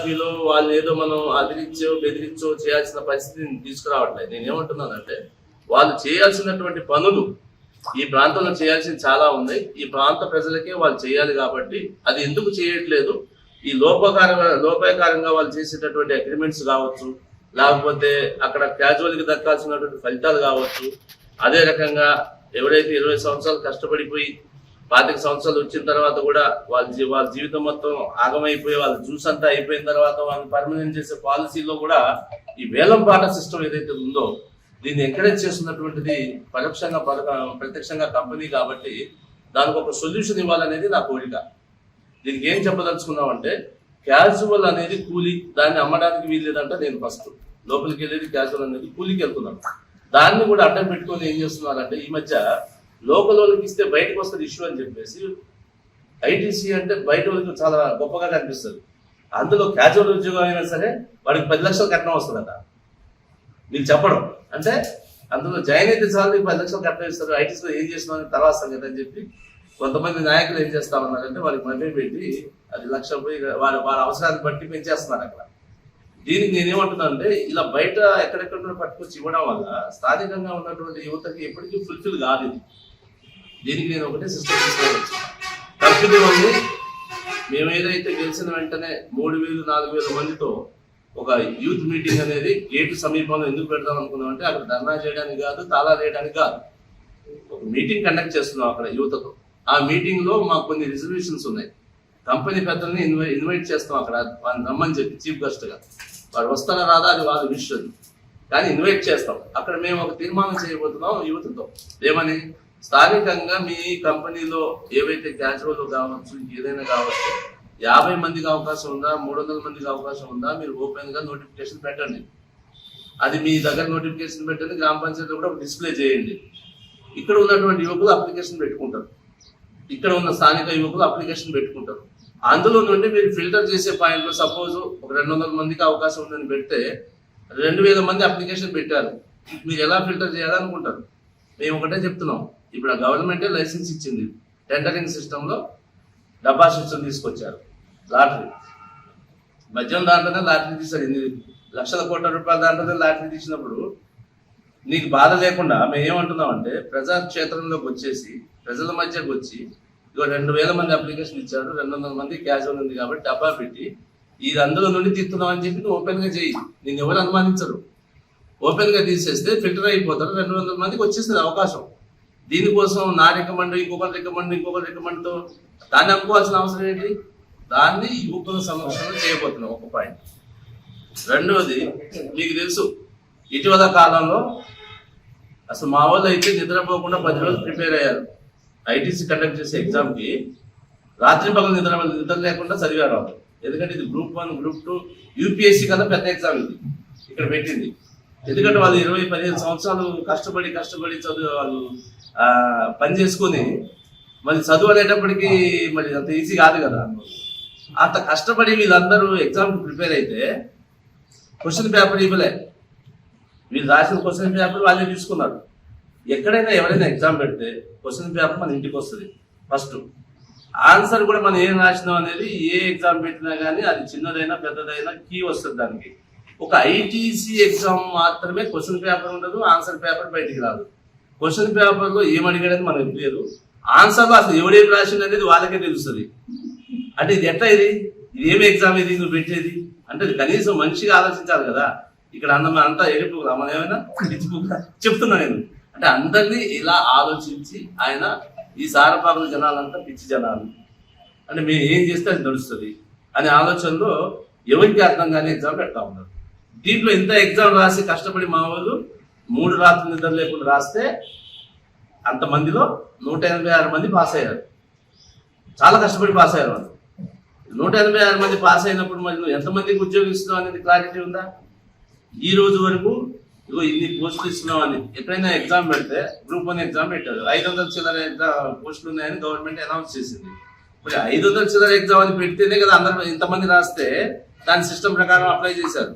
టీఆర్పీలో వాళ్ళు ఏదో మనం అదిరించో బెదిరించో చేయాల్సిన పరిస్థితిని తీసుకురావట్లేదు. నేనేమంటున్నానంటే వాళ్ళు చేయాల్సినటువంటి పనులు ఈ ప్రాంతంలో చేయాల్సింది చాలా ఉన్నాయి. ఈ ప్రాంత ప్రజలకే వాళ్ళు చేయాలి కాబట్టి అది ఎందుకు చేయట్లేదు, ఈ లోపాయకారంగా వాళ్ళు చేసేటటువంటి అగ్రిమెంట్స్ కావచ్చు, లేకపోతే అక్కడ క్యాజువల్కి దక్కాల్సినటువంటి ఫలితాలు కావచ్చు, అదే రకంగా ఎవరైతే 20 సంవత్సరాలు కష్టపడిపోయి 25 సంవత్సరాలు వచ్చిన తర్వాత కూడా వాళ్ళ జీవితం మొత్తం ఆగమైపోయి వాళ్ళ జ్యూస్ అంతా అయిపోయిన తర్వాత వాళ్ళని పర్మనెంట్ చేసే పాలసీలో కూడా ఈ వేలం పాట సిస్టమ్ ఏదైతే ఉందో దీన్ని ఎంకరేజ్ చేస్తున్నటువంటిది ప్రత్యక్షంగా కంపెనీ కాబట్టి దానికి ఒక సొల్యూషన్ ఇవ్వాలనేది నా కోరిక. దీనికి ఏం చెప్పదలుచుకున్నామంటే క్యాజువల్ అనేది కూలీ, దాన్ని అమ్మడానికి వీల్లేదంట. నేను ఫస్ట్ లోపలికి వెళ్ళేది క్యాజువల్ అనేది కూలీకి వెళ్తున్నాను. దాన్ని కూడా అడ్డం పెట్టుకొని ఏం చేస్తున్నారంటే ఈ మధ్య లోకల్ వాళ్ళకి ఇస్తే బయటకు వస్తుంది ఇష్యూ అని చెప్పేసి ఐటీసీ అంటే బయట వాళ్ళకి చాలా గొప్పగా కనిపిస్తుంది. అందులో క్యాజువల్ ఉద్యోగం అయినా సరే వాడికి 10 లక్షలు కట్నం వస్తుందట. నీకు చెప్పడం అంటే అందులో జాయిన్ అయితే చాలు నీకు 10 లక్షలు కట్నం ఇస్తారు. ఐటీసీలో ఏం చేస్తున్నావు తర్వాత సంగతి అని చెప్పి కొంతమంది నాయకులు ఏం చేస్తామన్నారంటే వాడికి మనీ పెట్టి అది 1 లక్ష పోయి వారి అవసరాన్ని బట్టి పెంచేస్తున్నారు అక్కడ. దీనికి నేనేమంటున్నాను అంటే ఇలా బయట ఎక్కడెక్కడ పట్టుకొచ్చి ఇవ్వడం వల్ల స్థానికంగా ఉన్నటువంటి యువతకి ఎప్పటికీ ఫుల్ఫిల్ కాలేదు. దీనికి నేను ఒకటే సిస్టమ్ తీసుకోవచ్చు. కంపెనీ ఉంది, మేము ఏదైతే గెలిచిన వెంటనే 3,000-4,000 మందితో ఒక యూత్ మీటింగ్ అనేది గేటు సమీపంలో ఎందుకు పెడదాం అనుకున్నాం అంటే అక్కడ ధర్నా చేయడానికి కాదు, తాళా వేయడానికి కాదు, ఒక మీటింగ్ కండక్ట్ చేస్తున్నాం అక్కడ యువతతో. ఆ మీటింగ్ లో మాకు కొన్ని రిజర్వేషన్స్ ఉన్నాయి. కంపెనీ పెద్దల్ని ఇన్వైట్ చేస్తాం అక్కడ వాళ్ళని రమ్మని చెప్పి చీఫ్ గెస్ట్ గా. వాడు వస్తారా రాదా అది వాళ్ళ విషయం, కానీ ఇన్వైట్ చేస్తాం. అక్కడ మేము ఒక తీర్మానం చేయబోతున్నాం యువతతో. ఏమని, స్థానికంగా మీ కంపెనీలో ఏవైతే క్యాజువల్ కావచ్చు ఏదైనా కావచ్చు 50 మందికి అవకాశం ఉందా, 300 మందికి అవకాశం ఉందా, మీరు ఓపెన్ గా నోటిఫికేషన్ పెట్టండి. అది మీ దగ్గర నోటిఫికేషన్ పెట్టండి, గ్రామ పంచాయతీలో కూడా డిస్ప్లే చేయండి. ఇక్కడ ఉన్నటువంటి యువకులు అప్లికేషన్ పెట్టుకుంటారు, ఇక్కడ ఉన్న స్థానిక యువకులు అప్లికేషన్ పెట్టుకుంటారు. అందులో నుండి మీరు ఫిల్టర్ చేసే పాయింట్లో సపోజ్ ఒక 200 మందికి అవకాశం ఉందని పెడితే 2,000 మంది అప్లికేషన్ పెట్టారు. మీరు ఎలా ఫిల్టర్ చేయాలనుకుంటారు? మేము ఒకటే చెప్తున్నాం, ఇప్పుడు గవర్నమెంటే లైసెన్స్ ఇచ్చింది. టెండరింగ్ సిస్టంలో డబ్బా సిస్టమ్ తీసుకొచ్చారు. లాటరీ మద్యం దాంట్లోనే లాటరీ తీశారు. 8 లక్షల కోట్ల రూపాయల దాంట్లోనే లాటరీ తీసినప్పుడు నీకు బాధ లేకుండా మేము ఏమంటున్నామంటే ప్రజాక్షేత్రంలోకి వచ్చేసి ప్రజల మధ్యకు వచ్చి ఇక 2,000 మంది అప్లికేషన్ ఇచ్చారు, 200 మంది క్యాజువల్ ఉంది కాబట్టి డబ్బా పెట్టి ఇది అందులో నుండి తీస్తున్నాం అని చెప్పి ఓపెన్ గా చేయి. నేను ఎవరు అనుమానించరు. ఓపెన్ గా తీసేస్తే ఫిల్టర్ అయిపోతారు, 200 మందికి వచ్చేస్తుంది అవకాశం. దీనికోసం నా రికమెండ్ ఇంకొకరు రికమెండ్తో దాన్ని అనుకోవాల్సిన అవసరం ఏంటి? దాన్ని యువకుల సమక్షంలో చేయబోతున్నాం. ఒక పాయింట్. రెండవది, మీకు తెలుసు ఇటీవల కాలంలో అసలు మా వాళ్ళు అయితే నిద్రపోకుండా 10 రోజులు ప్రిపేర్ అయ్యారు. ఐటీసీ కండక్ట్ చేసే ఎగ్జామ్కి రాత్రి పగలు నిద్ర లేకుండా చదివారు వాళ్ళు. ఎందుకంటే ఇది గ్రూప్ 1 గ్రూప్ 2 యూపీఎస్సీ కన్నా పెద్ద ఎగ్జామ్ ఇది ఇక్కడ పెట్టింది. ఎందుకంటే వాళ్ళు 20-15 సంవత్సరాలు కష్టపడి చదువు వాళ్ళు పని చేసుకుని మరి చదువు అనేటప్పటికీ మరి అంత ఈజీ కాదు కదా. అంత కష్టపడి వీళ్ళందరూ ఎగ్జామ్కి ప్రిపేర్ అయితే క్వశ్చన్ పేపర్ ఇవ్వలే. వీళ్ళు రాసిన క్వశ్చన్ పేపర్ వాళ్ళే తీసుకున్నారు. ఎక్కడైనా ఎవరైనా ఎగ్జామ్ పెడితే క్వశ్చన్ పేపర్ మన ఇంటికి వస్తుంది ఫస్ట్. ఆన్సర్ కూడా మనం ఏం రాసినాం అనేది ఏ ఎగ్జామ్ పెట్టినా కానీ అది చిన్నదైనా పెద్దదైనా కీ వస్తుంది దానికి. ఒక ఐటీసీ ఎగ్జామ్ మాత్రమే క్వశ్చన్ పేపర్ ఉండదు, ఆన్సర్ పేపర్ బయటికి రాదు. క్వశ్చన్ పేపర్లో ఏం అడిగాడని మనకు తెలియదు, ఆన్సర్లో అసలు ఎవడేం రాసింది అనేది వాళ్ళకే తెలుస్తుంది. అంటే ఇది ఎట్లా, ఇది ఏమి ఎగ్జామ్ ఇది నువ్వు పెట్టేది అంటే కనీసం మనిషిగా ఆలోచించాలి కదా. ఇక్కడ అంతా ఎడిపోగా మనం ఏమైనా పిచ్చిపోగా చెప్తున్నా నేను. అంటే అందరినీ ఇలా ఆలోచించి ఆయన ఈ సారపాకుల జనాలంతా పిచ్చి జనాలు అంటే మేము ఏం చేస్తే అది నడుస్తుంది అనే ఆలోచనలో ఎవరికి అర్థం కానీ ఎగ్జామ్ పెడతా ఉన్నారు. దీంట్లో ఇంత ఎగ్జామ్ రాసి కష్టపడి మా వాళ్ళు 3 రాత్రులు నిద్ర లేకుండా రాస్తే అంతమందిలో 186 మంది పాస్ అయ్యారు. చాలా కష్టపడి పాస్ అయ్యారు వాళ్ళు. 186 మంది పాస్ అయినప్పుడు మరి నువ్వు ఎంతమందికి ఉద్యోగం ఇస్తున్నావు అనేది క్లారిటీ ఉందా? ఈ రోజు వరకు ఇగో ఇన్ని పోస్టులు ఇస్తున్నావు అని ఎక్కడైనా ఎగ్జామ్ పెడితే గ్రూప్ 1 ఎగ్జామ్ పెట్టారు, 500 చిల్లర పోస్టులు ఉన్నాయని గవర్నమెంట్ అనౌన్స్ చేసింది. మరి 500 చిల్లర ఎగ్జామ్ అని పెడితేనే కదా అందరూ ఇంతమంది రాస్తే దాని సిస్టమ్ ప్రకారం అప్లై చేశారు.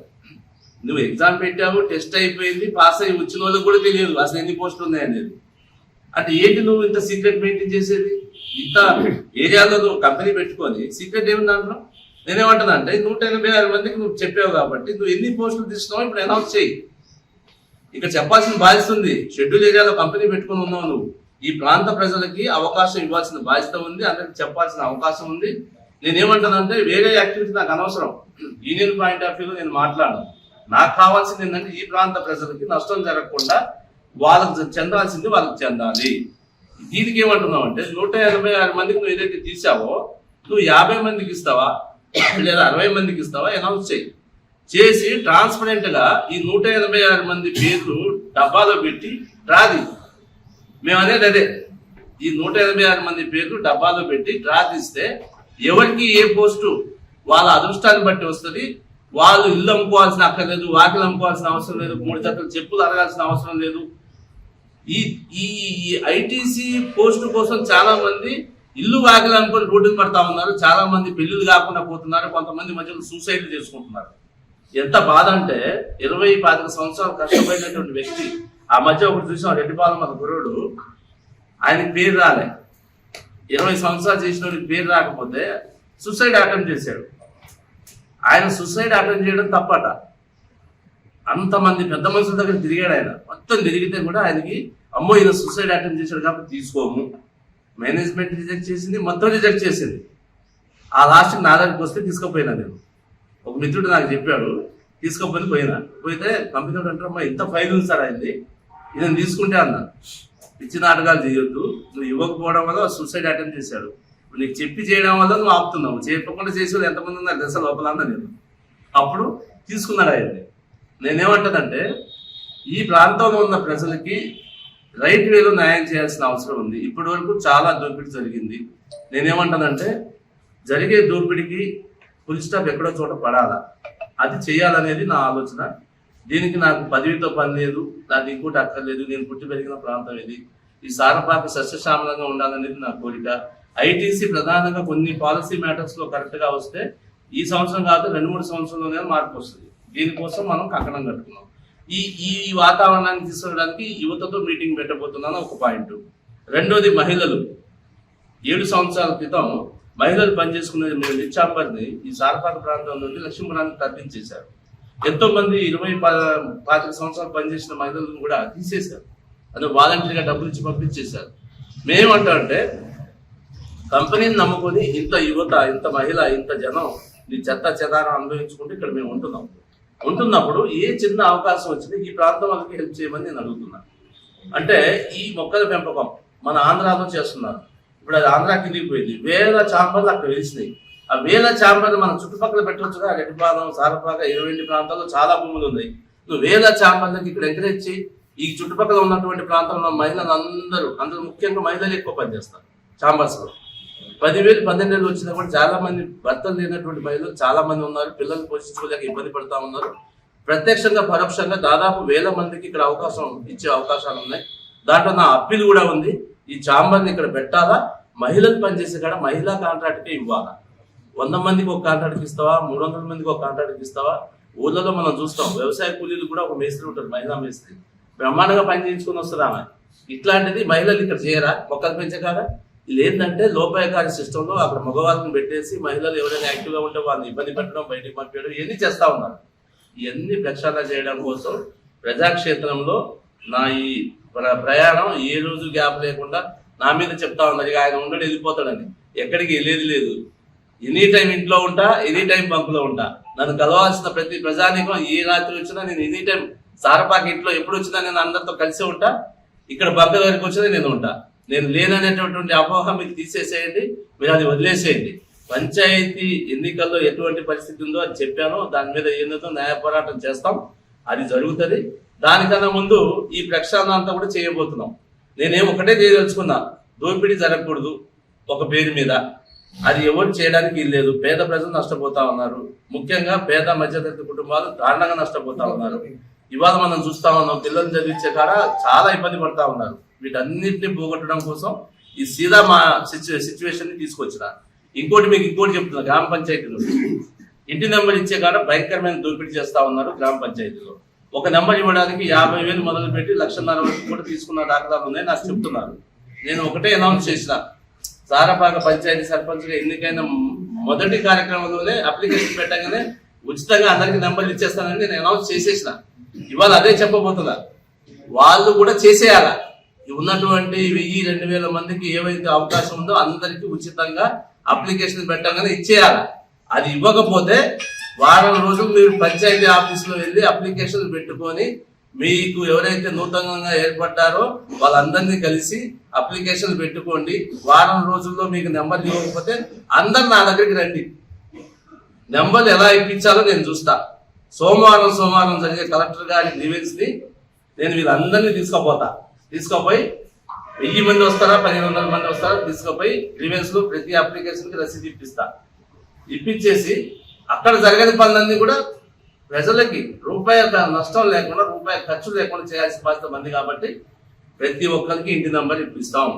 నువ్వు ఎగ్జామ్ పెట్టావు, టెస్ట్ అయిపోయింది, పాస్ అయ్యి వచ్చిన వాళ్ళకి కూడా తెలియదు అసలు ఎన్ని పోస్టులు ఉన్నాయనేది. అంటే ఏంటి నువ్వు ఇంత సీక్రెట్ మెయింటైన్ చేసేది? ఇంత ఏరియాలో నువ్వు కంపెనీ పెట్టుకొని సీక్రెట్ ఏమి దాంట్లో? నేనేమంటున్నా అంటే 186 మందికి నువ్వు చెప్పావు కాబట్టి నువ్వు ఎన్ని పోస్టులు తీసుకున్నావు ఇప్పుడు అనౌన్స్ చేయి. ఇక్కడ చెప్పాల్సిన బాధ్యత ఉంది. షెడ్యూల్ ఏరియాలో కంపెనీ పెట్టుకుని ఉన్నావు నువ్వు. ఈ ప్రాంత ప్రజలకి అవకాశం ఇవ్వాల్సిన బాధ్యత ఉంది, అందరికి చెప్పాల్సిన అవకాశం ఉంది. నేనేమంటానంటే వేరే యాక్టివిటీ నాకు అనవసరం. యూనియన్ పాయింట్ ఆఫ్ వ్యూలో నేను మాట్లాడను. నాకు కావాల్సింది ఏంటంటే ఈ ప్రాంత ప్రజలకి నష్టం జరగకుండా వాళ్ళకి చెందాల్సింది వాళ్ళకి చెందాలి. దీనికి ఏమంటున్నావు అంటే 186 మందికి నువ్వు ఏదైతే తీసావో నువ్వు 50 మందికి ఇస్తావా లేదా 60 మందికి ఇస్తావా అనౌన్స్ చేసి ట్రాన్స్పరెంట్ గా ఈ 186 మంది పేర్లు డబ్బాలో పెట్టి రాది. మేము అనేది అదే, ఈ 186 మంది పేర్లు డబ్బాలో పెట్టి డ్రా తీస్తే ఎవరికి ఏ పోస్టు వాళ్ళ అదృష్టాన్ని బట్టి వస్తుంది. వాళ్ళు ఇల్లు అమ్ముకోవాల్సిన అక్కర్లేదు, వాకిలు అమ్ముకోవాల్సిన అవసరం లేదు, 3 జతలు చెప్పులు అడగాల్సిన అవసరం లేదు. ఈ ఐటీసీ పోస్టు కోసం చాలా మంది ఇల్లు వాకిలు అమ్ముకొని రోడ్డుకు పడతా ఉన్నారు. చాలా మంది పెళ్లిళ్ళు కాకుండా పోతున్నారు. కొంతమంది మధ్యలో సూసైడ్ చేసుకుంటున్నారు. ఎంత బాధ అంటే 20-25 సంవత్సరాలు కష్టపడినటువంటి వ్యక్తి ఆ మధ్య ఒకటి చూసాం, రెడ్డిపాలెం మన గురువుడు, ఆయనకి పేరు రాలే. 20 సంవత్సరాలు చేసిన పేరు రాకపోతే సూసైడ్ అటెంప్ట్ చేశాడు. ఆయన సూసైడ్ అటెంప్ట్ చేయడం తప్పట. అంతమంది పెద్ద మనుషుల దగ్గర తిరిగాడు. ఆయన మొత్తం తిరిగితే కూడా ఆయనకి అమ్మో ఈయన సూసైడ్ అటెంప్ట్ చేశాడు కాబట్టి తీసుకోము, మేనేజ్మెంట్ రిజెక్ట్ చేసింది, మొత్తం రిజెక్ట్ చేసింది. ఆ లాస్ట్కి నా దగ్గరికి వస్తే తీసుకుపోయినా నేను. ఒక మిత్రుడు నాకు చెప్పాడు, తీసుకుపోయి పోయితే కంపెనీ అంటారమ్మా ఇంత ఫైల్ ఉంది సార్ అయింది, ఇది తీసుకుంటే అన్నా. పిచ్చి నాటకాలు చేయొద్దు, నువ్వు ఇవ్వకపోవడం వల్ల సూసైడ్ అటెంప్ట్ చేశాడు. నీకు చెప్పి చేయడం వల్ల నువ్వు ఆపుతున్నావు, చెప్పకుండా చేసేవాళ్ళు ఎంతమంది ఉన్నారు దశ లోపల అన్నా నేను. అప్పుడు తీసుకున్నాడు ఆయన్ని. నేనేమంటానంటే ఈ ప్రాంతంలో ఉన్న ప్రజలకి రైట్ వేలో న్యాయం చేయాల్సిన అవసరం ఉంది. ఇప్పటి వరకు చాలా దోపిడీ జరిగింది. నేనేమంటానంటే జరిగే దోపిడీకి ఫుల్ స్టాప్ ఎక్కడో చోట పడాలా, అది చేయాలనేది నా ఆలోచన. దీనికి నాకు పదవితో పని లేదు, నాకు ఇంకోటి అక్కర్లేదు. నేను పుట్టి పెరిగిన ప్రాంతం ఇది. ఈ సారపాక సస్యశ్యామలంగా ఉండాలనేది నా కోరిక. ఐటీసీ ప్రధానంగా కొన్ని పాలసీ మ్యాటర్స్ లో కరెక్ట్ గా వస్తే ఈ సంవత్సరం కాదు 2-3 సంవత్సరంలోనే మార్పు వస్తుంది. దీనికోసం మనం కంకణం కట్టుకున్నాం. ఈ వాతావరణాన్ని తీసుకురావడానికి యువతతో మీటింగ్ పెట్టబోతున్నాను ఒక పాయింట్. రెండోది మహిళలు. 7 సంవత్సరాల క్రితం మహిళలు పనిచేసుకునే నిచ్చాంబర్ని ఈ సారపాక ప్రాంతం నుండి లక్ష్మీపురానికి తరలించేశారు. ఎంతో మంది 20-25 సంవత్సరాలు పనిచేసిన మహిళలను కూడా తీసేశారు. అది వాలంటీర్గా డబ్బులు ఇచ్చి పంపించేశారు. మేమేమంటామంటే కంపెనీని నమ్ముకొని ఇంత యువత, ఇంత మహిళ, ఇంత జనం ఈ చెత్త చెదారం అనుభవించుకుంటే ఇక్కడ మేము ఉంటున్నప్పుడు ఏ చిన్న అవకాశం వచ్చింది ఈ ప్రాంతం వాళ్ళకి హెల్ప్ చేయమని నేను అడుగుతున్నాను. అంటే ఈ మొక్కల పెంపకం మన ఆంధ్రాలో చేస్తున్నారు. ఇప్పుడు అది ఆంధ్రా కిందికి పోయింది. 1000 చాంబర్లు అక్కడ వెలిసినాయి. ఆ 1000 చాంబర్లు మన చుట్టుపక్కల పెట్టవచ్చుగా. రెడ్డిపాలెం, సారపాక, 20 ప్రాంతాల్లో చాలా భూములు ఉన్నాయి. నువ్వు 1000 చాంబర్లకి ఇక్కడ ఎంకరేజ్ చేయి. ఈ చుట్టుపక్కల ఉన్నటువంటి ప్రాంతంలో మహిళలు అందరూ ముఖ్యంగా మహిళలు ఎక్కువ పనిచేస్తారు చాంబర్స్ లో. 10,000, 12,000 వచ్చినా కూడా చాలా మంది భర్తలు లేనటువంటి మహిళలు చాలా మంది ఉన్నారు. పిల్లలు పోషించుకోలేక ఇబ్బంది పడతా ఉన్నారు. ప్రత్యక్షంగా పరోక్షంగా దాదాపు 1000 మందికి ఇక్కడ అవకాశం ఇచ్చే అవకాశాలు ఉన్నాయి. దాంట్లో నా అప్పీల్ కూడా ఉంది. ఈ చాంబర్ని ఇక్కడ పెట్టాలా, మహిళలు పనిచేసే కాడ మహిళా కాంట్రాక్ట్కే ఇవ్వాలా. 100 మందికి ఒక కాంట్రాక్ట్ ఇస్తావా, 300 మందికి ఒక కాంట్రాక్ట్ ఇస్తావా? ఊళ్ళలో మనం చూస్తాం, వ్యవసాయ కూలీలు కూడా ఒక మేస్త్రి ఉంటారు, మహిళా మేస్త్రి, బ్రహ్మాండంగా పని చేయించుకొని వస్తుంది ఆమె. ఇట్లాంటిది మహిళలు ఇక్కడ చేయరా మొక్కలు పెంచే కాదా? ఇది ఏంటంటే లోపాయకారి సిస్టంలో అక్కడ మగవాళ్ళని పెట్టేసి మహిళలు ఎవరైనా యాక్టివ్గా ఉంటే వాళ్ళని ఇబ్బంది పెట్టడం, బయటకు పంపించడం, ఇవన్నీ చేస్తూ ఉన్నారు. ఇవన్నీ ప్రక్షాళన చేయడం కోసం ప్రజాక్షేత్రంలో నా ఈ ప్రయాణం ఏ రోజు గ్యాప్ లేకుండా నా మీద చెప్తా ఉన్నారు. ఇక ఆయన ఉండడు వెళ్ళిపోతాడని, ఎక్కడికి వెళ్ళేది లేదు. ఎనీ టైం ఇంట్లో ఉంటా, ఎనీ టైం బంకులో ఉంటా. నన్ను కలవాల్సిన ప్రతి ప్రజానికం ఏ రాత్రి వచ్చినా నేను ఎనీ టైం సారపాక ఇంట్లో ఎప్పుడు వచ్చినా నేను అందరితో కలిసి ఉంటా. ఇక్కడ బంకు దగ్గరికి వచ్చినా నేను ఉంటా. నేను లేననేటటువంటి అపోహ మీకు తీసేసేయండి, మీరు అది వదిలేసేయండి. పంచాయతీ ఎన్నికల్లో ఎటువంటి పరిస్థితి ఉందో అది చెప్పాను. దాని మీద ఏందో న్యాయ పోరాటం చేస్తాం, అది జరుగుతుంది. దానికన్నా ముందు ఈ ప్రక్షాళన అంతా కూడా చేయబోతున్నాం. నేనేం ఒకటే చేయదలుచుకున్నా, దోపిడీ జరగకూడదు ఒక పేరు మీద. అది ఎవరు చేయడానికి లేదు. పేద ప్రజలు నష్టపోతా ఉన్నారు. ముఖ్యంగా పేద మధ్యతరగతి కుటుంబాలు దారుణంగా నష్టపోతా ఉన్నారు. ఇవాళ మనం చూస్తా ఉన్నాం, పిల్లలు చదివించే కాడ చాలా ఇబ్బంది పడతా ఉన్నారు. వీటన్నిటిని పోగొట్టడం కోసం ఈ సీదా మా సిచ్యువేషన్ ని తీసుకొచ్చిన. ఇంకోటి మీకు ఇంకోటి చెప్తున్నా, గ్రామ పంచాయతీలో ఇంటి నెంబర్ ఇచ్చే కాడ భయంకరమైన దోపిడీ చేస్తా ఉన్నారు. గ్రామ పంచాయతీలో ఒక నెంబర్ ఇవ్వడానికి 50,000 మొదలు పెట్టి 1,50,000 వరకు కూడా తీసుకున్న దాఖలాలు ఉన్నాయి. నాకు చెప్తున్నారు. నేను ఒకటే అనౌన్స్ చేసిన, సారపాక పంచాయతీ సర్పంచ్గా ఎన్నికైన మొదటి కార్యక్రమంలోనే అప్లికేషన్ పెట్టగానే ఉచితంగా అందరికి నెంబర్లు ఇచ్చేస్తానని నేను అనౌన్స్ చేసేసిన. ఇవాళ అదే చెప్పబోతున్నా, వాళ్ళు కూడా చేసేయాల. ఉన్నటువంటి 1000-2000 మందికి ఏవైతే అవకాశం ఉందో అందరికీ ఉచితంగా అప్లికేషన్ పెట్టగానే ఇచ్చేయాలి. అది ఇవ్వకపోతే వారం రోజులు మీరు పంచాయతీ ఆఫీసులో వెళ్ళి అప్లికేషన్ పెట్టుకొని మీకు ఎవరైతే నూతనంగా ఏర్పడ్డారో వాళ్ళందరినీ కలిసి అప్లికేషన్ పెట్టుకోండి. వారం రోజుల్లో మీకు నెంబర్ ఇవ్వకపోతే అందరు నా దగ్గరికి రండి, నెంబర్లు ఎలా ఇప్పించాలో నేను చూస్తా. సోమవారం జరిగే కలెక్టర్ గారి గ్రీవెన్స్ ని నేను వీళ్ళందరినీ తీసుకుపోయి 1000 మంది వస్తారా 1500 మంది వస్తారా తీసుకుపోయి గ్రీవెన్స్ లో ప్రతి అప్లికేషన్ కి రసీదు ఇప్పించేసి అక్కడ జరగని పనులన్నీ కూడా ప్రజలకి రూపాయి నష్టం లేకుండా రూపాయి ఖర్చు లేకుండా చేయాల్సిన బాధ్యత మంది కాబట్టి ప్రతి ఒక్కరికి ఇంటి నంబర్ ఇప్పిస్తాం.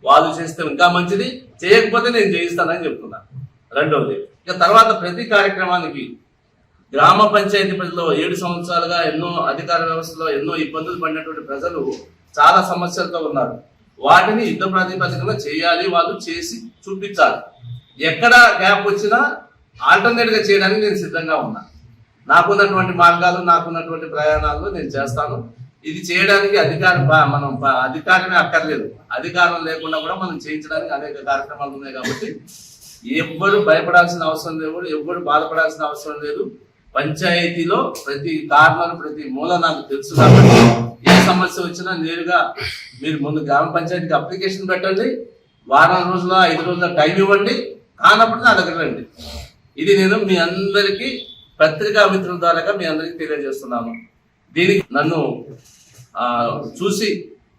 వాళ్ళు చేస్తే ఇంకా మంచిది, చేయకపోతే నేను చేయిస్తానని చెప్తున్నా. రెండవది, ఇక తర్వాత ప్రతి కార్యక్రమానికి గ్రామ పంచాయతీ పరిధిలో 7 సంవత్సరాలుగా ఎన్నో అధికార వ్యవస్థలో ఎన్నో ఇబ్బందులు పడినటువంటి ప్రజలు చాలా సమస్యలతో ఉన్నారు. వాటిని యుద్ధ ప్రాతిపదికన చేయాలి, వాళ్ళు చేసి చూపించాలి. ఎక్కడ గ్యాప్ వచ్చినా ఆల్టర్నేట్ గా చేయడానికి నేను సిద్ధంగా ఉన్నా. నాకున్నటువంటి మార్గాలు నాకున్నటువంటి ప్రయాణాలు నేను చేస్తాను. ఇది చేయడానికి అధికారమే అక్కర్లేదు, అధికారం లేకుండా కూడా మనం చేయించడానికి అనేక కార్యక్రమాలు ఉన్నాయి. కాబట్టి ఎవ్వరు భయపడాల్సిన అవసరం లేదు, ఎవ్వరు బాధపడాల్సిన అవసరం లేదు. పంచాయతీలో ప్రతి కార్నర్ ప్రతి మూల నాకు తెలుసు కాబట్టి ఏ సమస్య వచ్చినా నేరుగా మీరు ముందు గ్రామ పంచాయతీకి అప్లికేషన్ పెట్టండి, వారం రోజుల 5 రోజుల టైం ఇవ్వండి, కానప్పుడు నా దగ్గర రండి. ఇది నేను మీ అందరికీ పత్రికా మిత్రుల ద్వారా మీ అందరికీ తెలియజేస్తున్నాను. దీనికి నన్ను చూసి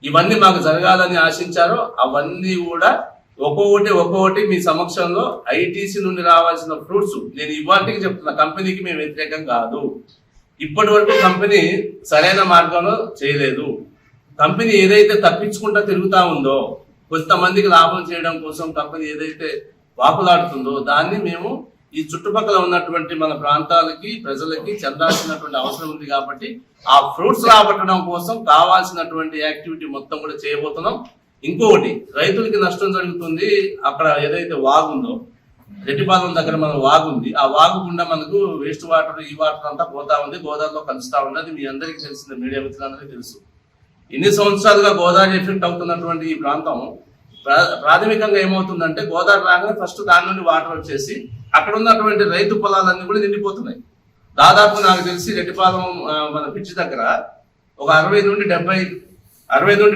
ఇవన్నీ మాకు జరగాలని ఆశించారో అవన్నీ కూడా ఒక్కొక్కటి మీ సమక్షంలో ఐటీసీ నుండి రావాల్సిన ఫ్రూట్స్ నేను ఇవాళకి చెప్తున్నా. కంపెనీకి మేము వ్యతిరేకం కాదు. ఇప్పటి వరకు కంపెనీ సరైన మార్గంలో చేయలేదు. కంపెనీ ఏదైతే తప్పించుకుంటా తిరుగుతా ఉందో, కొంతమందికి లాభం చేయడం కోసం కంపెనీ ఏదైతే వాకులాడుతుందో దాన్ని మేము ఈ చుట్టుపక్కల ఉన్నటువంటి మన ప్రాంతాలకి ప్రజలకి చెందాల్సినటువంటి అవసరం ఉంది. కాబట్టి ఆ ఫ్రూట్స్ రాబట్టడం కోసం కావాల్సినటువంటి యాక్టివిటీ మొత్తం కూడా చేయబోతున్నాం. ఇంకొకటి, రైతులకి నష్టం జరుగుతుంది. అక్కడ ఏదైతే వాగు ఉందో, రెడ్డిపాలెం దగ్గర మన వాగు ఉంది, ఆ వాగు గుండా మనకు వేస్ట్ వాటర్ ఈ వాటర్ అంతా పోతా ఉంది, గోదావరిలో కలుస్తా ఉంది. అది మీ అందరికీ తెలిసిందే, మీడియా మిత్రులందరికీ తెలుసు. ఇన్ని సంవత్సరాలుగా గోదావరి ఎఫెక్ట్ అవుతున్నటువంటి ఈ ప్రాంతం ప్రాథమికంగా ఏమవుతుందంటే గోదావరి రాగానే ఫస్ట్ దాని నుండి వాటర్ వచ్చేసి అక్కడ ఉన్నటువంటి రైతు పొలాలన్నీ కూడా నిండిపోతున్నాయి. దాదాపు నాకు తెలిసి రెడ్డిపాలెం మన పిచ్చి దగ్గర ఒక 60 నుండి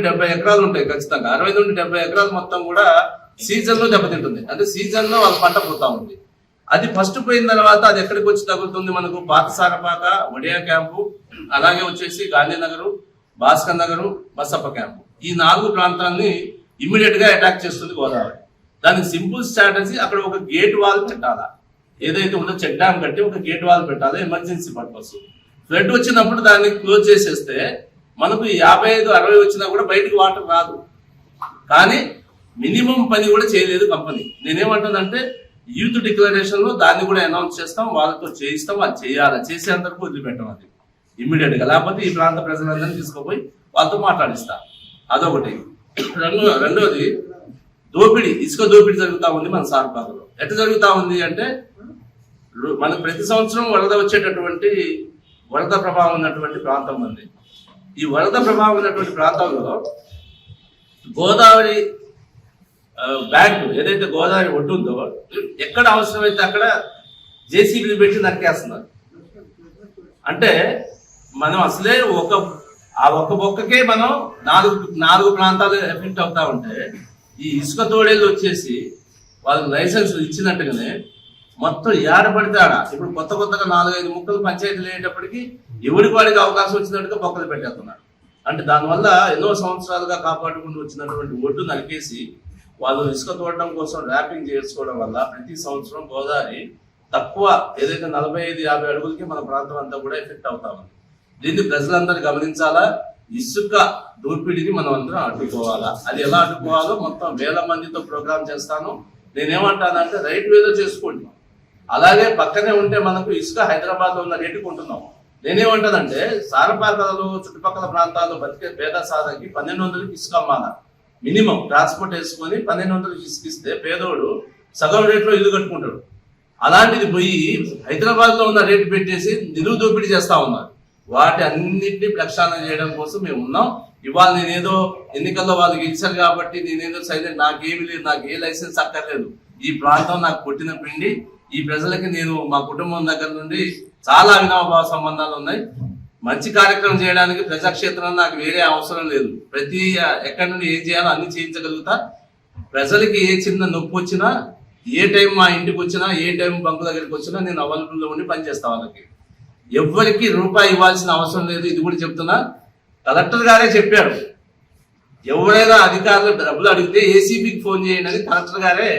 70 ఎకరాలు ఉంటాయి ఖచ్చితంగా. 60 నుండి 70 ఎకరాలు మొత్తం కూడా సీజన్ లో దెబ్బతింటుంది. అంటే సీజన్ లో వాళ్ళ పంట పోతా ఉంది. అది ఫస్ట్ పోయిన తర్వాత అది ఎక్కడికి వచ్చి తగులుతుంది మనకు? పాత సారపాక, ఒడియా క్యాంపు, అలాగే వచ్చేసి గాంధీనగర్, భాస్కర్ నగర్, బసప్ప క్యాంపు. ఈ 4 ప్రాంతాలని ఇమ్మీడియట్ గా అటాక్ చేస్తుంది గోదావరి. దానికి సింపుల్ స్ట్రాటజీ, అక్కడ ఒక గేట్ వాల్ పెట్టాలా, ఏదైతే ఉందో చెక్ డ్యామ్ కట్టి ఒక గేట్ వాల్ పెట్టాలి ఎమర్జెన్సీ పర్పస్. ఫ్లడ్ వచ్చినప్పుడు దాన్ని క్లోజ్ చేసేస్తే మనకు 55-60 వచ్చినా కూడా బయటికి వాటర్ రాదు. కానీ మినిమం పని కూడా చేయలేదు కంపెనీ. నేనేమంటానంటే యూత్ డిక్లరేషన్ లో దాన్ని కూడా అనౌన్స్ చేస్తాం, వాళ్ళతో చేయిస్తాం, అది చేయాలి, చేసేంతవరకు వదిలిపెట్టాం అది ఇమ్మీడియట్ గా. లేకపోతే ఈ ప్రాంత ప్రజలందరినీ తీసుకుపోయి వాళ్ళతో మాట్లాడిస్తా. అదొకటి. రెండోది, ఇసుక దోపిడీ జరుగుతూ ఉంది మన సారపాకలో. ఎట్లా జరుగుతూ ఉంది అంటే మనకు ప్రతి సంవత్సరం వరద ప్రభావం ఉన్నటువంటి ప్రాంతం ఉంది. ఈ వరద ప్రభావం ఉన్నటువంటి ప్రాంతంలో గోదావరి బ్యాంకు ఏదైతే గోదావరి ఒడ్డు ఉందో ఎక్కడ అవసరమైతే అక్కడ జేసీబీలు పెట్టి నరికేస్తున్నారు. అంటే మనం అసలే ఒక బొక్కకే మనం 4 ప్రాంతాలు ఎఫెక్ట్ అవుతా ఉంటే ఈ ఇసుక తోడేళ్ళు వచ్చేసి వాళ్ళకి లైసెన్స్ ఇచ్చినట్టుగానే మొత్తం ఏడబడితే ఆడ ఇప్పుడు కొత్తగా 4-5 ముక్కలు పంచాయతీలు అయ్యేటప్పటికి ఎవరికి వాడికి అవకాశం వచ్చినట్టుగా బొక్కలు పెట్టేస్తున్నారు. అంటే దానివల్ల ఎన్నో సంవత్సరాలుగా కాపాడుకుంటూ వచ్చినటువంటి ఒడ్డు నరికేసి వాళ్ళు ఇసుక తోడడం కోసం ర్యాపింగ్ చేసుకోవడం వల్ల ప్రతి సంవత్సరం గోదావరి తక్కువ ఏదైతే 45-50 అడుగులకి మన ప్రాంతం అంతా కూడా ఎఫెక్ట్ అవుతా ఉంది. దీన్ని ప్రజలందరూ గమనించాలా. ఇసుక దోపిడీని మనం అందరం అడ్డుకోవాలా. అది ఎలా అడ్డుకోవాలో మొత్తం 1000 మందితో ప్రోగ్రామ్ చేస్తాను. నేనేమంటానంటే రైట్ వేలో చేసుకోండి. అలాగే పక్కనే ఉంటే మనకు ఇసుక హైదరాబాద్ లో ఉన్న రేటు కొంటున్నాం. నేనేమంటానంటే సారపాకలలో చుట్టుపక్కల ప్రాంతాల్లో బతికే పేద సాధనకి 1200కి ఇసుక అమ్మాల. మినిమం ట్రాన్స్పోర్ట్ వేసుకొని 1200కి ఇసుకిస్తే పేదోడు సగం రేట్లో ఇల్లు కట్టుకుంటాడు. అలాంటిది పోయి హైదరాబాద్ లో ఉన్న రేటు పెట్టేసి నిలువు దోపిడీ చేస్తా ఉన్నారు. వాటి అన్నింటినీ ప్రక్షాళన చేయడం కోసం మేము ఉన్నాం. ఇవాళ నేనేదో ఎన్నికల్లో వాళ్ళు గెలిచారు కాబట్టి నేనేదో సైలెంట్, నాకేమీ లేదు, నాకు ఏ లైసెన్స్ అక్కర్లేదు. ఈ ప్రాంతం నాకు పుట్టిన పిండి. ఈ ప్రజలకి నేను మా కుటుంబం దగ్గర నుండి చాలా అవినాభావ సంబంధాలు ఉన్నాయి. మంచి కార్యక్రమం చేయడానికి ప్రజాక్షేత్రం నాకు వేరే అవసరం లేదు. ప్రతి ఎక్కడి నుండి ఏం చేయాలో అన్ని చేయించగలుగుతా. ప్రజలకి ఏ చిన్న నొప్పి వచ్చినా, ఏ టైం మా ఇంటికి వచ్చినా, ఏ టైం బంకు దగ్గరికి వచ్చినా నేను అవైలబుల్లో ఉండి పనిచేస్తా. వాళ్ళకి ఎవ్వరికి రూపాయి ఇవ్వాల్సిన అవసరం లేదు. ఇది కూడా చెప్తున్నా, కలెక్టర్ గారే చెప్పారు, ఎవరైనా అధికారులు డబ్బులు అడిగితే ఏసీబీకి ఫోన్ చేయండి అని కలెక్టర్ గారే